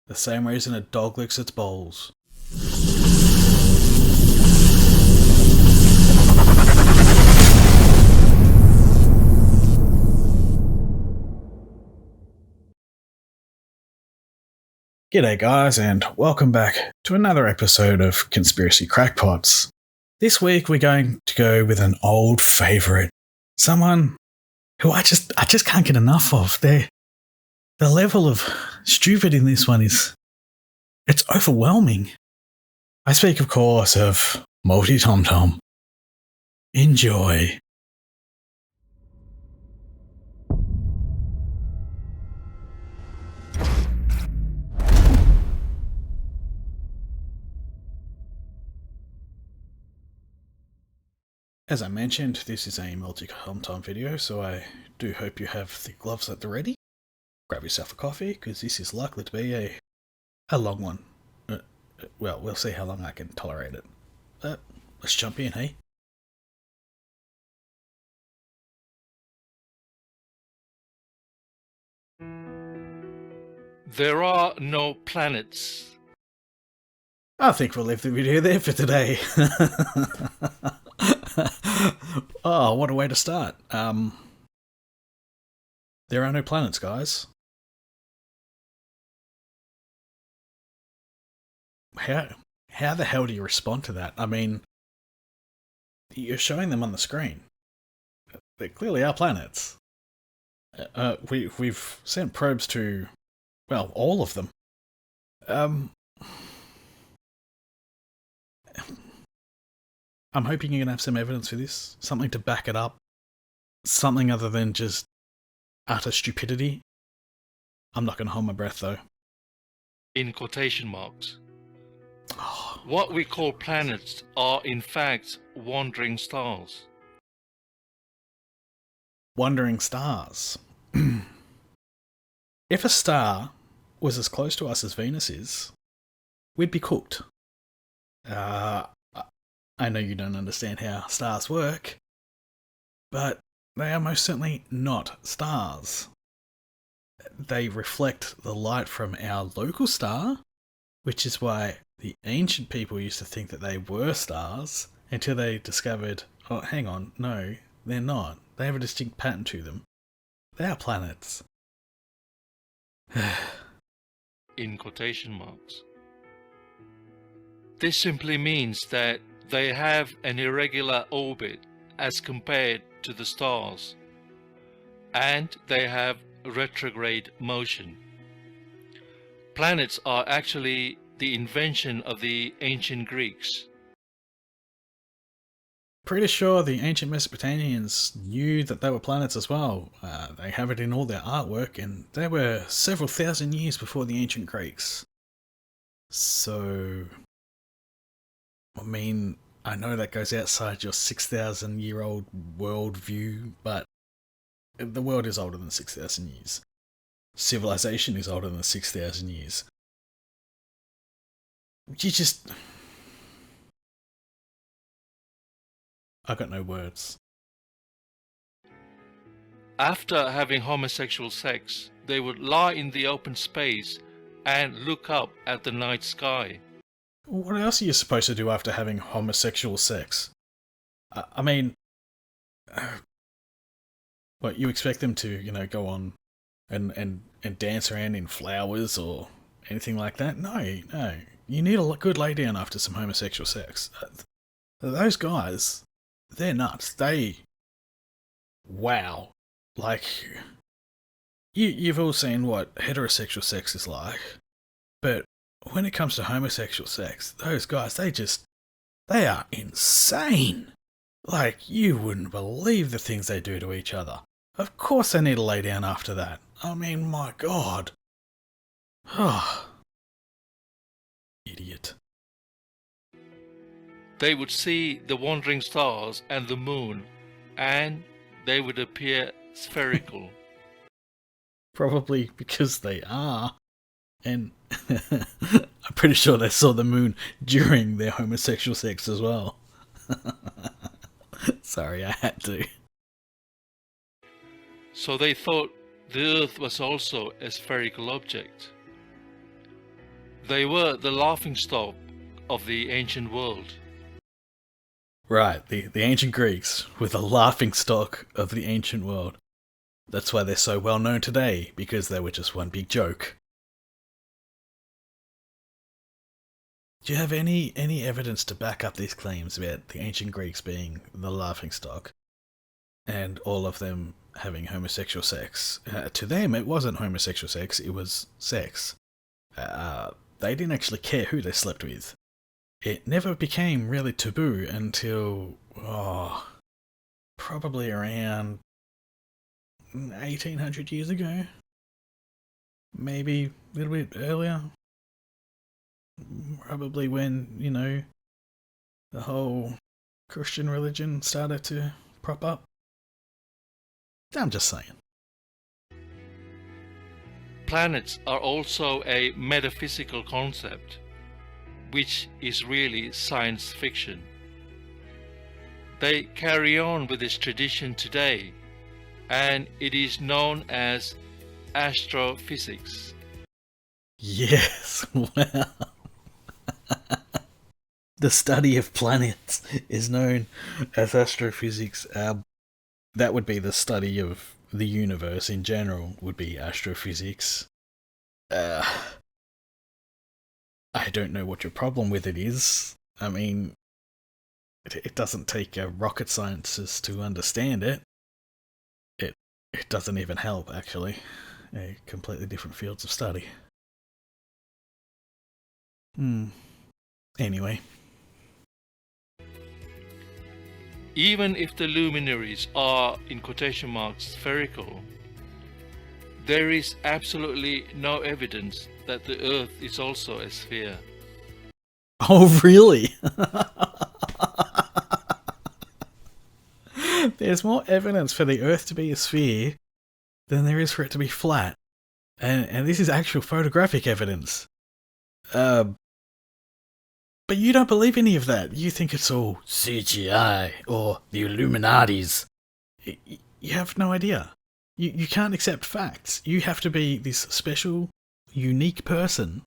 The same reason a dog licks its balls. G'day guys, and welcome back to another episode of Conspiracy Crackpots. This week we're going to go with an old favourite. Someone who I just can't get enough of. The level of stupid in this one it's overwhelming. I speak, of course, of MultiT0mt0m. Enjoy. As I mentioned, this is a MultiT0mt0m video, so I do hope you have the gloves at the ready. Grab yourself a coffee, because this is likely to be a long one. Well, we'll see how long I can tolerate it. Let's jump in, hey? There are no planets. I think we'll leave the video there for today. Oh, what a way to start. There are no planets, guys. How the hell do you respond to that? I mean, you're showing them on the screen. They clearly are planets. We've sent probes to, well, all of them. I'm hoping you're going to have some evidence for this. Something to back it up. Something other than just utter stupidity. I'm not going to hold my breath, though. In quotation marks. What we call planets are in fact wandering stars. Wandering stars. If a star was as close to us as Venus is, we'd be cooked. I know you don't understand how stars work, but they are most certainly not stars. They reflect the light from our local star, which is why the ancient people used to think that they were stars until they discovered, oh, hang on, no, they're not. They have a distinct pattern to them. They are planets. In quotation marks. This simply means that they have an irregular orbit as compared to the stars, and they have retrograde motion. Planets are actually the invention of the ancient Greeks. Pretty sure the ancient Mesopotamians knew that they were planets as well. They have it in all their artwork, and they were several thousand years before the ancient Greeks. So, I mean, I know that goes outside your 6,000-year-old world view, but the world is older than 6,000 years. Civilization is older than 6,000 years. I got no words. After having homosexual sex, they would lie in the open space and look up at the night sky. What else are you supposed to do after having homosexual sex? I mean, what, you expect them to, go on and dance around in flowers or anything like that? No. You need a good lay down after some homosexual sex. Those guys, they're nuts. Wow. Like, you've all seen what heterosexual sex is like, but when it comes to homosexual sex, those guys, they are insane. Like, you wouldn't believe the things they do to each other. Of course they need to lay down after that. I mean, my God. Idiot. They would see the wandering stars and the moon, and they would appear spherical. Probably because they are. And I'm pretty sure they saw the moon during their homosexual sex as well. Sorry, I had to. So they thought the Earth was also a spherical object. They were the laughingstock of the ancient world. Right, the ancient Greeks were the laughing stock of the ancient world. That's why they're so well known today, because they were just one big joke. Do you have any evidence to back up these claims about the ancient Greeks being the laughing stock and all of them having homosexual sex? To them, it wasn't homosexual sex, it was sex. They didn't actually care who they slept with. It never became really taboo until, probably around 1800 years ago. Maybe a little bit earlier. Probably when, the whole Christian religion started to prop up. I'm just saying. Planets are also a metaphysical concept, which is really science fiction. They carry on with this tradition today, and it is known as astrophysics. Yes, well. The study of planets is known as astrophysics. That would be the study of the universe in general, would be astrophysics. I don't know what your problem with it is. I mean, it doesn't take a rocket scientist to understand it. It doesn't even help, actually. Completely different fields of study. Anyway. Even if the luminaries are, in quotation marks, spherical, there is absolutely no evidence that the Earth is also a sphere. Oh, really? There's more evidence for the Earth to be a sphere than there is for it to be flat. And this is actual photographic evidence. But you don't believe any of that. You think it's all CGI or the Illuminatis. You have no idea. You can't accept facts. You have to be this special, unique person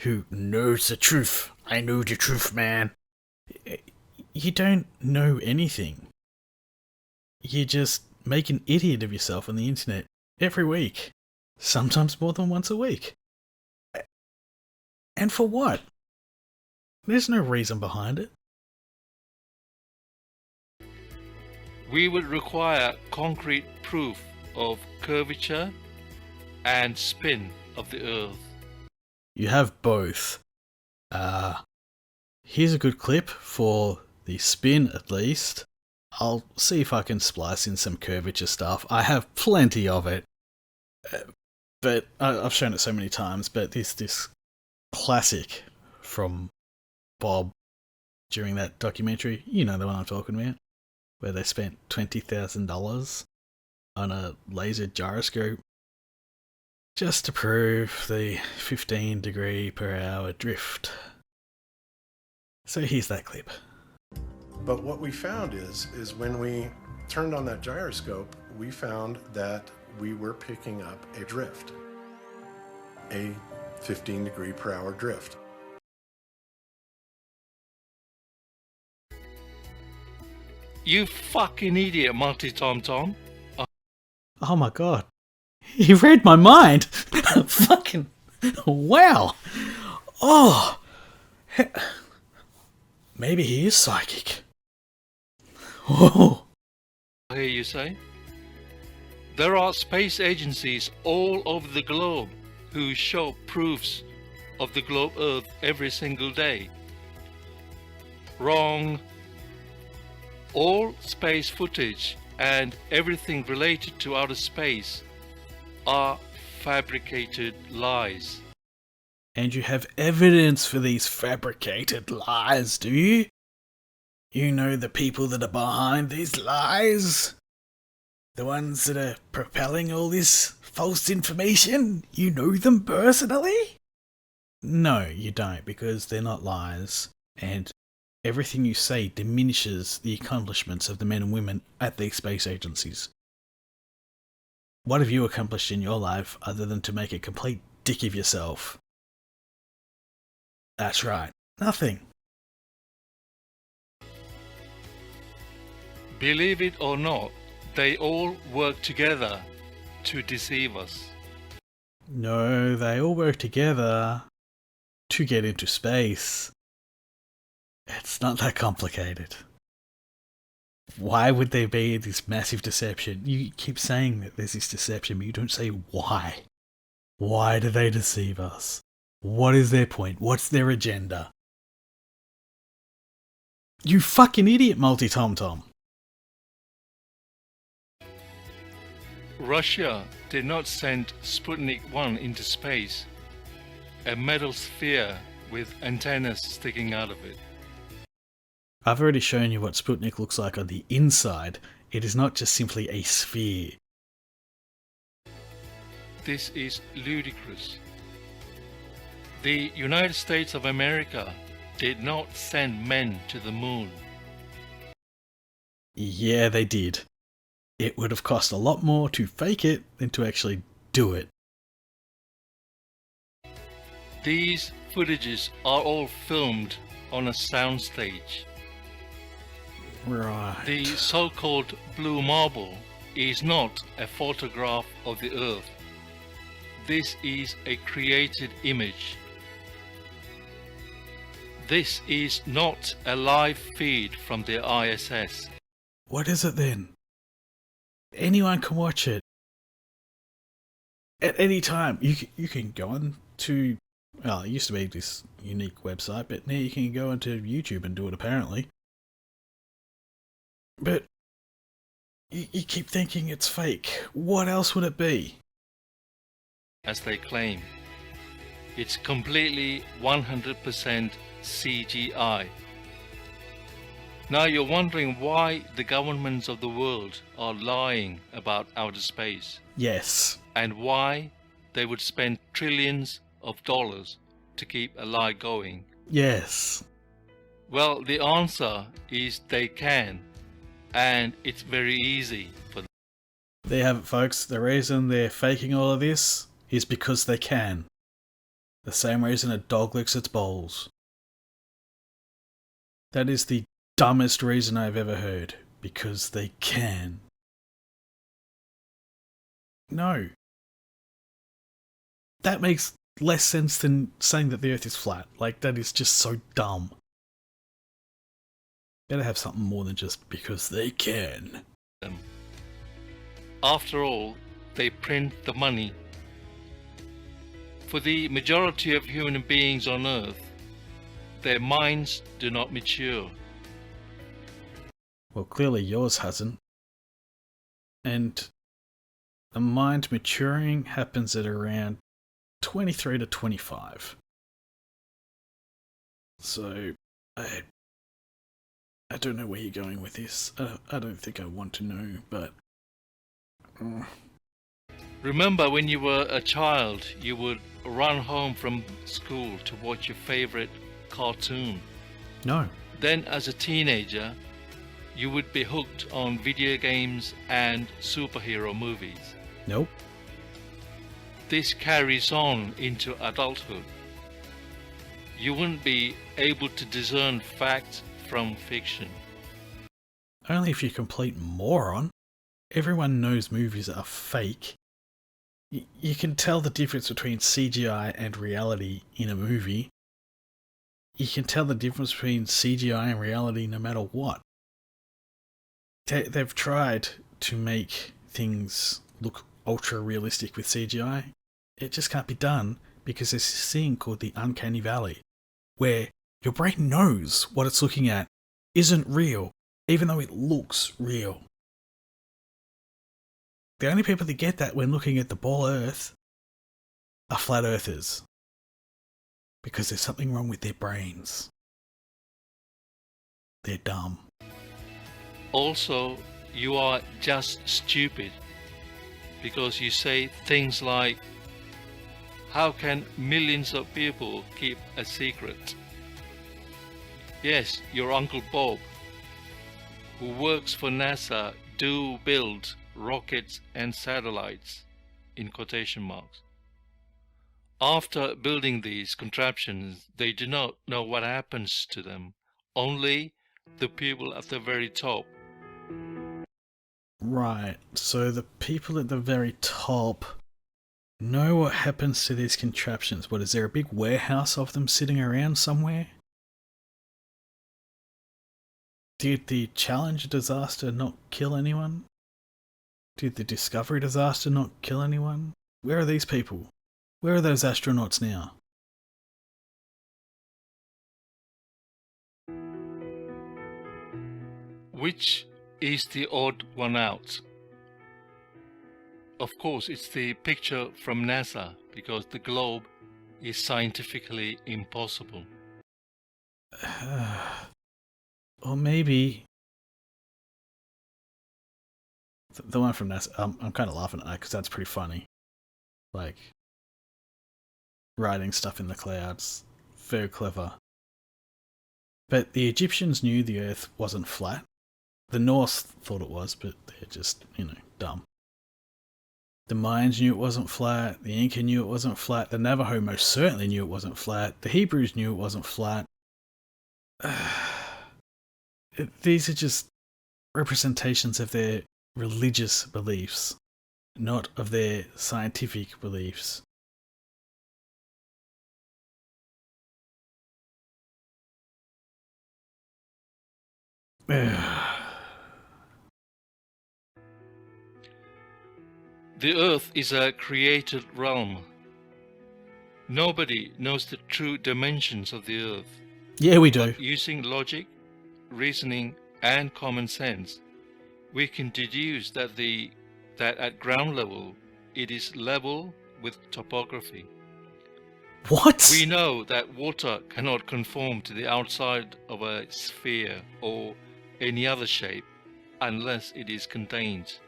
who knows the truth. I know the truth, man. You don't know anything. You just make an idiot of yourself on the internet every week. Sometimes more than once a week. And for what? There's no reason behind it. We would require concrete proof of curvature and spin of the Earth. You have both. Here's a good clip for the spin, at least. I'll see if I can splice in some curvature stuff. I have plenty of it. But I've shown it so many times, but this classic from Bob during that documentary, you know the one I'm talking about, where they spent $20,000 on a laser gyroscope just to prove the 15 degree per hour drift. So here's that clip. But what we found is when we turned on that gyroscope, we found that we were picking up a drift, a 15 degree per hour drift. You fucking idiot, MultiT0mt0m. Oh my god. He read my mind! Fucking... Wow! Oh! Maybe he is psychic. Oh! I hear you say. There are space agencies all over the globe who show proofs of the globe Earth every single day. Wrong. All space footage and everything related to outer space are fabricated lies. And you have evidence for these fabricated lies, do you? You know the people that are behind these lies? The ones that are propelling all this false information? You know them personally? No, you don't, because they're not lies. And everything you say diminishes the accomplishments of the men and women at these space agencies. What have you accomplished in your life other than to make a complete dick of yourself? That's right. Nothing. Believe it or not, they all work together to deceive us. No, they all work together to get into space. It's not that complicated. Why would there be this massive deception? You keep saying that there's this deception, but you don't say why. Why do they deceive us? What is their point? What's their agenda? You fucking idiot, MultiT0mt0m. Russia did not send Sputnik 1 into space, a metal sphere with antennas sticking out of it. I've already shown you what Sputnik looks like on the inside. It is not just simply a sphere. This is ludicrous. The United States of America did not send men to the moon. Yeah, they did. It would have cost a lot more to fake it than to actually do it. These footages are all filmed on a soundstage. Right. The so-called blue marble is not a photograph of the Earth. This is a created image. This is not a live feed from the ISS. What is it then? Anyone can watch it. At any time. You can go on to... Well, it used to be this unique website, but now you can go onto YouTube and do it apparently. But you keep thinking it's fake. What else would it be? As they claim. It's completely 100% CGI. Now you're wondering why the governments of the world are lying about outer space. Yes. And why they would spend trillions of dollars to keep a lie going. Yes. Well, the answer is they can. And it's very easy for them. There you have it, folks. The reason they're faking all of this is because they can. The same reason a dog licks its balls. That is the dumbest reason I've ever heard. Because they can. No. That makes less sense than saying that the Earth is flat. Like, that is just so dumb. Better have something more than just because they can. After all, they print the money. For the majority of human beings on Earth, their minds do not mature. Well, clearly yours hasn't. And the mind maturing happens at around 23 to 25. So, I don't know where you're going with this. I don't think I want to know, but... Remember when you were a child, you would run home from school to watch your favorite cartoon. No. Then as a teenager, you would be hooked on video games and superhero movies. Nope. This carries on into adulthood. You wouldn't be able to discern fact from fiction. Only if you're a complete moron. Everyone knows movies are fake. You can tell the difference between CGI and reality in a movie. You can tell the difference between CGI and reality no matter what. They've tried to make things look ultra realistic with CGI. It just can't be done because there's this thing called the uncanny valley, where your brain knows what it's looking at isn't real, even though it looks real. The only people that get that when looking at the ball Earth are flat earthers. Because there's something wrong with their brains. They're dumb. Also, you are just stupid because you say things like, how can millions of people keep a secret? Yes, your Uncle Bob, who works for NASA, do build rockets and satellites, in quotation marks. After building these contraptions, they do not know what happens to them. Only the people at the very top. Right, so the people at the very top know what happens to these contraptions. What, is there a big warehouse of them sitting around somewhere? Did the Challenger disaster not kill anyone? Did the Discovery disaster not kill anyone? Where are these people? Where are those astronauts now? Which is the odd one out? Of course, it's the picture from NASA, because the globe is scientifically impossible. Or maybe the one from NASA. I'm kind of laughing at that because that's pretty funny. Like, writing stuff in the clouds. Very clever. But the Egyptians knew the Earth wasn't flat. The Norse thought it was, but they're just, dumb. The Mayans knew it wasn't flat. The Inca knew it wasn't flat. The Navajo most certainly knew it wasn't flat. The Hebrews knew it wasn't flat. These are just representations of their religious beliefs, not of their scientific beliefs. The Earth is a created realm. Nobody knows the true dimensions of the Earth. Yeah, we do. But using logic, reasoning, and common sense, we can deduce that at ground level it is level with topography. What? We know that water cannot conform to the outside of a sphere or any other shape unless it is contained.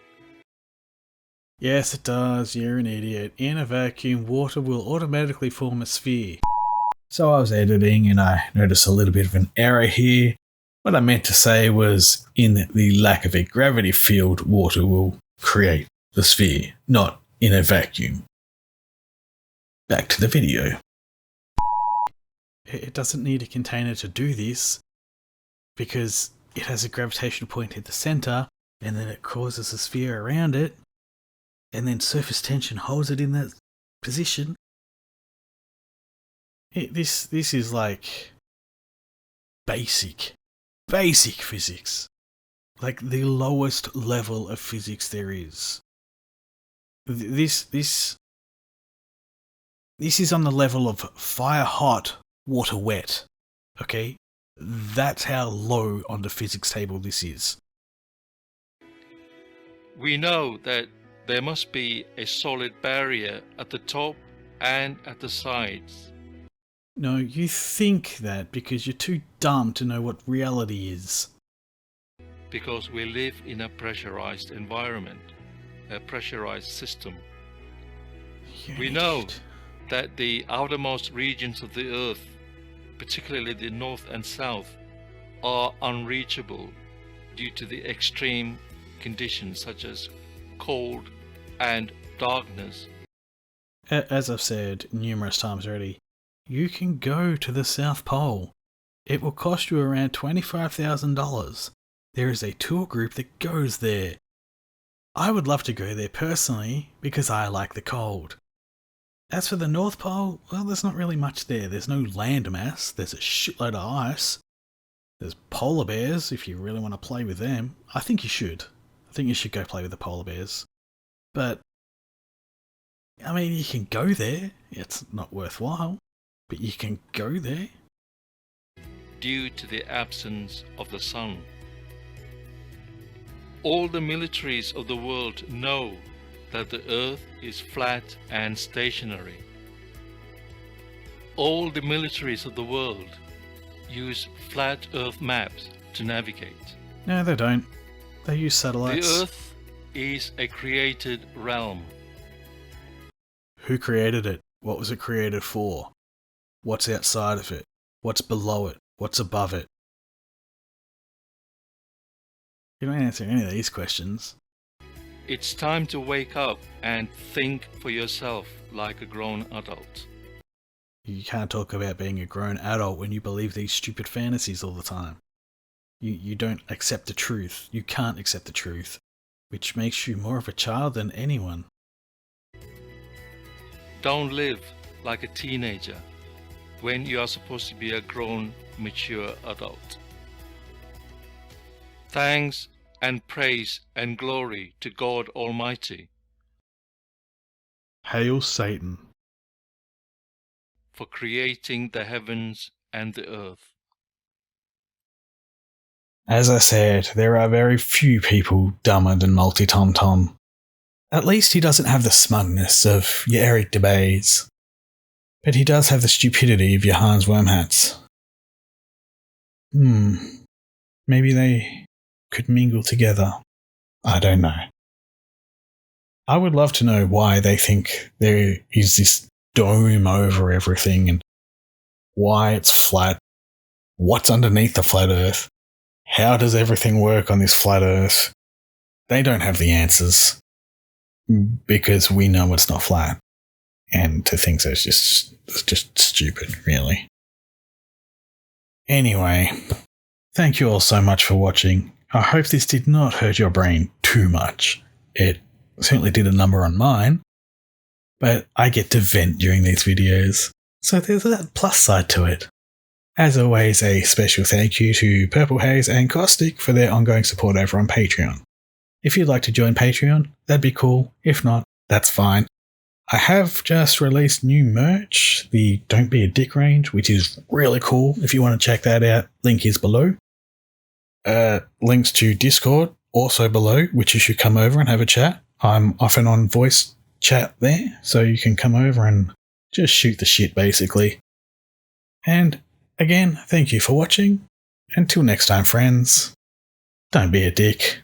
Yes, it does. You're an idiot. In a vacuum, water will automatically form a sphere. So I was editing and I noticed a little bit of an error here. What I meant to say was, in the lack of a gravity field, water will create the sphere, not in a vacuum. Back to the video. It doesn't need a container to do this, because it has a gravitational point at the center, and then it causes a sphere around it, and then surface tension holds it in that position. This is like basic physics. Like the lowest level of physics there is. This is on the level of fire hot, water wet. Okay? That's how low on the physics table this is. We know that there must be a solid barrier at the top and at the sides. No, you think that because you're too dumb to know what reality is. Because we live in a pressurized environment, a pressurized system. We know that the outermost regions of the Earth, particularly the north and south, are unreachable due to the extreme conditions such as cold and darkness. As I've said numerous times already, you can go to the South Pole. It will cost you around $25,000. There is a tour group that goes there. I would love to go there personally because I like the cold. As for the North Pole, well, there's not really much there. There's no land mass. There's a shitload of ice. There's polar bears if you really want to play with them. I think you should. I think you should go play with the polar bears. But, I mean, you can go there. It's not worthwhile, but you can go there. Due to the absence of the sun. All the militaries of the world know that the Earth is flat and stationary. All the militaries of the world use flat Earth maps to navigate. No, they don't. They use satellites. The Earth is a created realm. Who created it? What was it created for? What's outside of it? What's below it? What's above it? You don't answer any of these questions. It's time to wake up and think for yourself like a grown adult. You can't talk about being a grown adult when you believe these stupid fantasies all the time. You don't accept the truth. You can't accept the truth, which makes you more of a child than anyone. Don't live like a teenager when you are supposed to be a grown, mature adult. Thanks and praise and glory to God Almighty Hail Satan. for creating the heavens and the earth. As I said, there are very few people dumber than MultiT0mt0m. At least he doesn't have the smugness of your Eric DeBays. But he does have the stupidity of your Hans Wormhats. Maybe they could mingle together. I don't know. I would love to know why they think there is this dome over everything and why it's flat. What's underneath the flat Earth? How does everything work on this flat Earth? They don't have the answers because we know it's not flat. And to think so is just stupid, really. Anyway, thank you all so much for watching. I hope this did not hurt your brain too much. It certainly did a number on mine, but I get to vent during these videos, so there's that plus side to it. As always, a special thank you to Purple Haze and Caustic for their ongoing support over on Patreon. If you'd like to join Patreon, that'd be cool. If not, that's fine. I have just released new merch, the Don't Be a Dick range, which is really cool. If you want to check that out, link is below. Links to Discord also below, which you should come over and have a chat. I'm often on voice chat there, so you can come over and just shoot the shit, basically. And again, thank you for watching. Until next time, friends, don't be a dick.